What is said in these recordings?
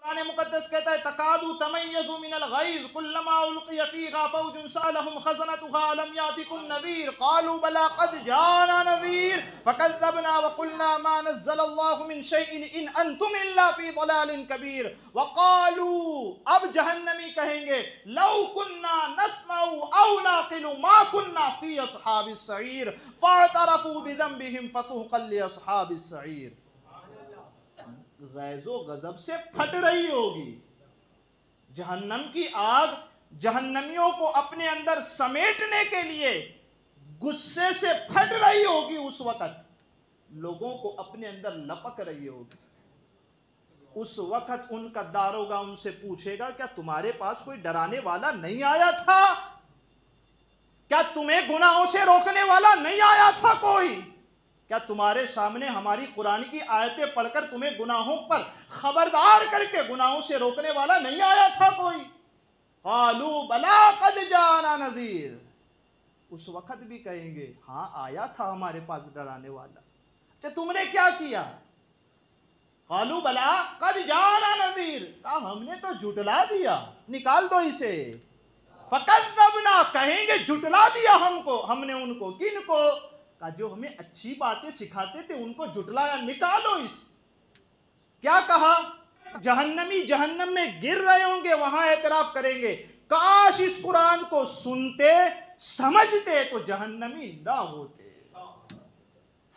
قرآن مقدس کہتا ہے تکادو تمیز من الغیظ کلما القی فیہا فوج سألہم خزنتها الم یاتکم نذیر قالوا بلی قد جاءنا نذیر فکذبنا وقلنا ما نزل اللہ من شیء ان انتم الا فی ضلال کبیر وقالوا اب جہنمی کہیں گے لو کننا نسمع او نعقل ما کننا فی اصحاب السعیر فاعترفوا بذنبہم فسحقا لاصحاب السعیر. غیظ و غضب سے پھٹ رہی ہوگی جہنم کی آگ. جہنمیوں کو اپنے اندر سمیٹنے کے لیے غصے سے پھٹ رہی ہوگی. اس وقت لوگوں کو اپنے اندر لپک رہی ہوگی. اس وقت ان کا داروغہ ان سے پوچھے گا کیا تمہارے پاس کوئی ڈرانے والا نہیں آیا تھا؟ کیا تمہیں گناہوں سے روکنے والا نہیں آیا تھا کوئی؟ کیا تمہارے سامنے ہماری قرآن کی آیتیں پڑھ کر تمہیں گناہوں پر خبردار کر کے گناہوں سے روکنے والا نہیں آیا تھا کوئی؟ قالوا بلا قد جانا نذیر. اس وقت بھی کہیں گے ہاں آیا تھا ہمارے پاس ڈرانے والا. اچھا تم نے کیا کیا؟ قالوا بلا قد جانا نذیر. کہا ہم نے تو جھٹلا دیا. نکال دو اسے. فکذبنا کہیں گے جھٹلا دیا ہم نے ان کو. کن کو؟ کہ جو ہمیں اچھی باتیں سکھاتے تھے ان کو جھٹلایا. نکالو اس. کیا کہا؟ جہنمی جہنم میں گر رہے ہوں گے وہاں اعتراف کریں گے کاش اس قرآن کو سنتے سمجھتے تو جہنمی نہ ہوتے.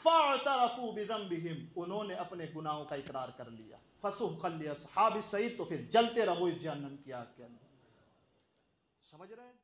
فاعترفوا بذنبہم انہوں نے اپنے گناہوں کا اقرار کر لیا. فسحقا لاصحاب السعیر تو پھر جلتے رہو اس جہنم کی آگ کے اندر. سمجھ رہے ہیں؟